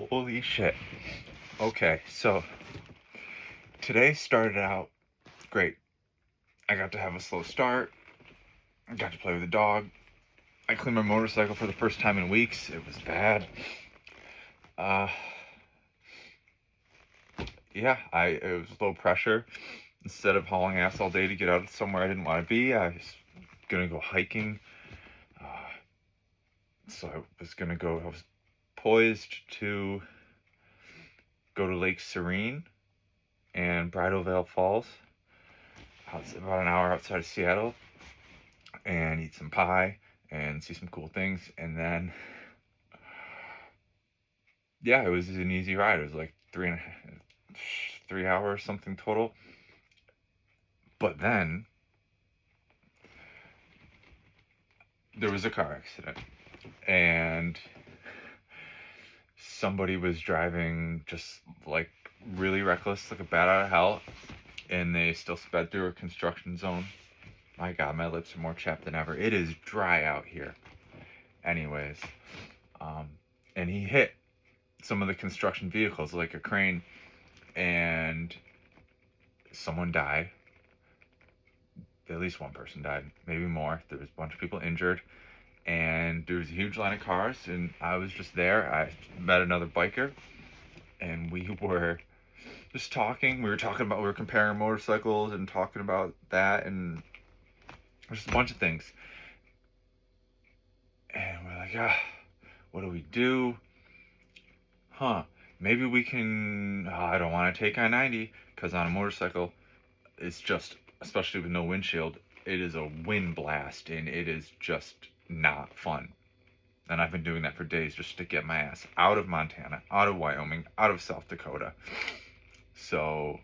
Holy shit. Okay, so today started out great. I got to have a slow start. I got to play with the dog. I cleaned my motorcycle for the first time in weeks. It was bad. Uh, it was low pressure. Instead of hauling ass all day to get out somewhere I didn't want to be, I was gonna go hiking. Uh, I was poised to go to Lake Serene and Bridal Veil Falls. It's about an hour outside of Seattle, and eat some pie and see some cool things. And then, yeah, it was an easy ride. It was like 3 hours something total. But then there was a car accident, and somebody was driving just like really reckless, like a bat out of hell, and they still sped through a construction zone. My God, my lips are more chapped than ever. It is dry out here. Anyways, and he hit some of the construction vehicles, like a crane, and someone died. At least one person died, maybe more. There was a bunch of people injured, and there was a huge line of cars, and I was just there. I met another biker, and we were just talking. We were comparing motorcycles and talking about that, and just a bunch of things. And we're like, what do we do? Maybe we can, I don't want to take I-90, because on a motorcycle, it's just, especially with no windshield, it is a wind blast, and it is just not fun. And I've been doing that for days just to get my ass out of Montana, out of Wyoming, out of South Dakota. So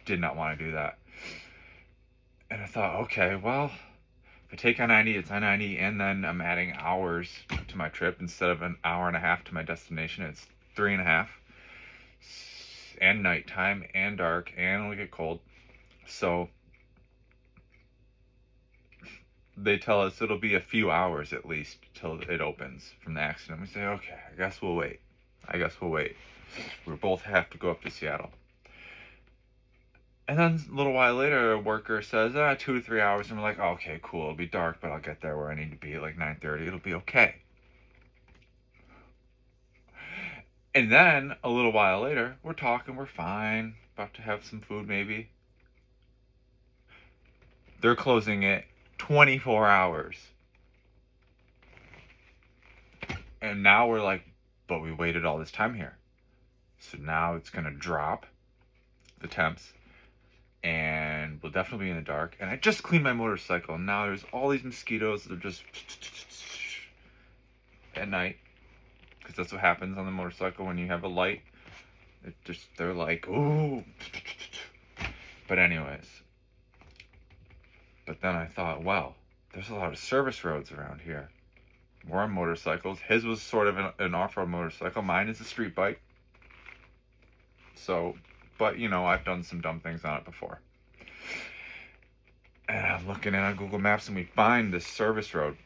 did not want to do that. And I thought, okay, well, if I take I-90, it's I-90, and then I'm adding hours to my trip. Instead of an hour and a half to my destination, it's 3.5. And nighttime, and dark, and it'll get cold. So they tell us it'll be a few hours at least till it opens from the accident. We say, okay, I guess we'll wait. We both have to go up to Seattle. And then a little while later, a worker says, 2 to 3 hours. And we're like, okay, cool. It'll be dark, but I'll get there where I need to be at like 9:30. It'll be okay. And then a little while later, we're talking, we're fine. About to have some food maybe. They're closing it 24 hours. And now we're like, but we waited all this time here. So now it's going to drop the temps, and we'll definitely be in the dark. And I just cleaned my motorcycle, and now there's all these mosquitoes that are just at night, because that's what happens on the motorcycle when you have a light. They're like, ooh. But anyways, but then I thought, well, there's a lot of service roads around here. We're on motorcycles. His was sort of an off-road motorcycle. Mine is a street bike. So, but I've done some dumb things on it before. And I'm looking at Google Maps, and we find this service road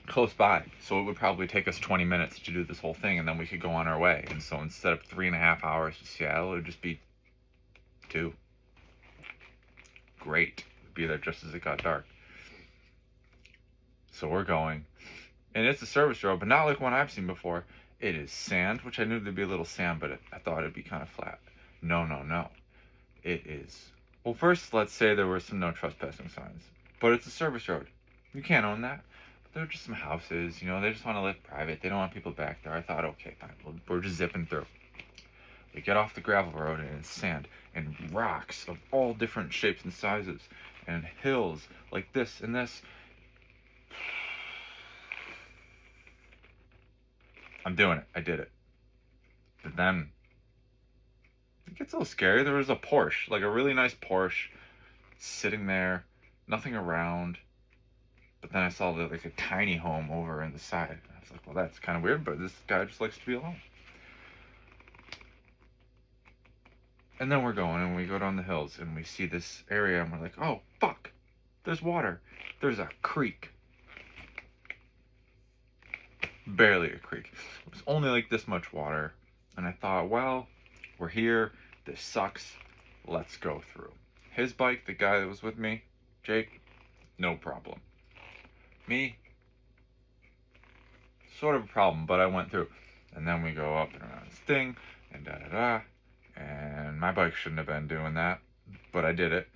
close by. So it would probably take us 20 minutes to do this whole thing, and then we could go on our way. And so instead of 3.5 hours to Seattle, it would just be 2. Great. We'd be there just as it got dark. So we're going. And it's a service road, but not like one I've seen before. It is sand, which I knew there'd be a little sand, but I thought it'd be kind of flat. No. It is. Well, first, let's say there were some no trespassing signs. But it's a service road. You can't own that. But there are just some houses, they just want to live private. They don't want people back there. I thought, okay, fine. We're just zipping through. We get off the gravel road, and it's sand and rocks of all different shapes and sizes, and hills like this and this. I'm doing it. I did it. But then it gets a little scary. There was a Porsche, like a really nice Porsche, sitting there, nothing around. But then I saw like a tiny home over in the side. I was like, well, that's kind of weird, but this guy just likes to be alone. And then we're going, and we go down the hills, and we see this area, and we're like, oh, fuck, there's water. There's a creek. barely a creek. It was only like this much water. And I thought, well, we're here. This sucks. Let's go through. His bike, the guy that was with me, Jake, no problem. Me, sort of a problem, but I went through. And then we go up and around this thing, and da-da-da. And my bike shouldn't have been doing that, but I did it.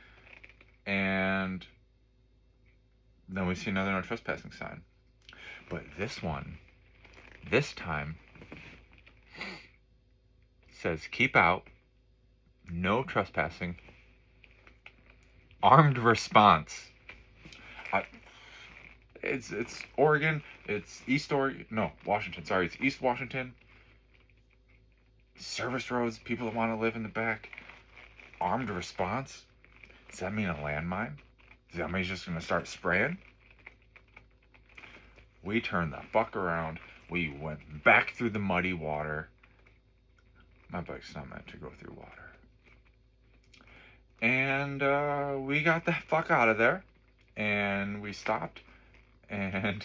And then we see another no trespassing sign. But this one, this time, says keep out, no trespassing, armed response. It's Oregon, it's East Oregon, no, Washington, sorry, it's East Washington. Service roads, people that want to live in the back. Armed response? Does that mean a landmine? Is somebody just going to start spraying? We turned the fuck around. We went back through the muddy water. My bike's not meant to go through water. And we got the fuck out of there. And we stopped. And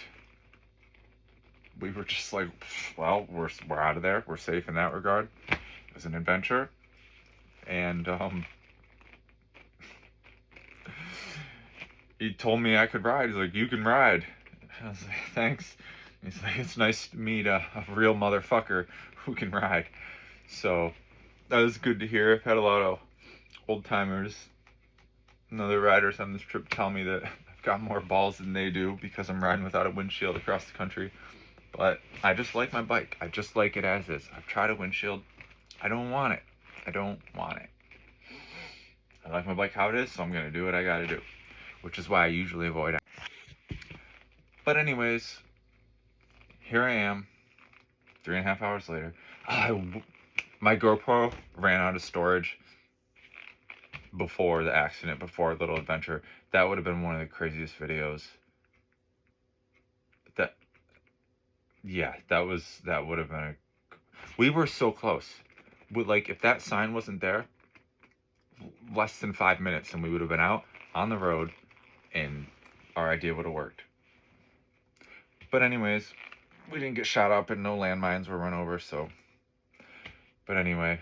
we were just like, well, we're out of there. We're safe in that regard. It was an adventure. And he told me I could ride. He's like, you can ride. I was like, thanks. He's like, it's nice to meet a real motherfucker who can ride. So that was good to hear. I've had a lot of old timers and other riders on this trip tell me that I've got more balls than they do because I'm riding without a windshield across the country. But I just like my bike. I just like it as is. I've tried a windshield. I don't want it. I don't want it. I like my bike how it is, so I'm going to do what I got to do. Which is why I usually avoid it. But anyways, here I am, 3.5 hours later. My GoPro ran out of storage before the accident, before our little adventure. That would have been one of the craziest videos. That would have been we were so close. Like, if that sign wasn't there, less than 5 minutes and we would have been out on the road and our idea would have worked. But anyways, we didn't get shot up and no landmines were run over, so. But anyway,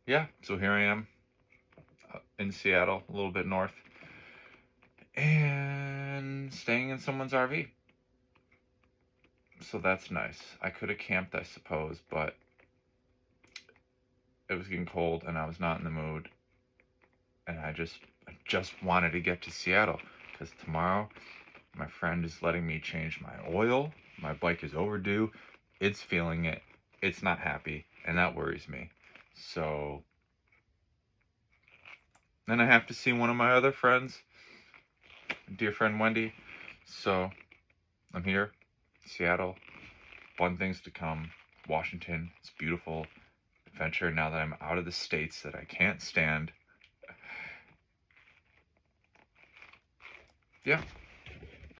yeah, so here I am in Seattle, a little bit north, and staying in someone's RV. So that's nice. I could have camped, I suppose, but it was getting cold and I was not in the mood. And I just wanted to get to Seattle because tomorrow my friend is letting me change my oil. My bike is overdue. It's feeling it. It's not happy, and that worries me. So then I have to see one of my other friends, dear friend Wendy. So I'm here, Seattle. Fun things to come. Washington. It's beautiful. Adventure now that I'm out of the states that I can't stand. Yeah.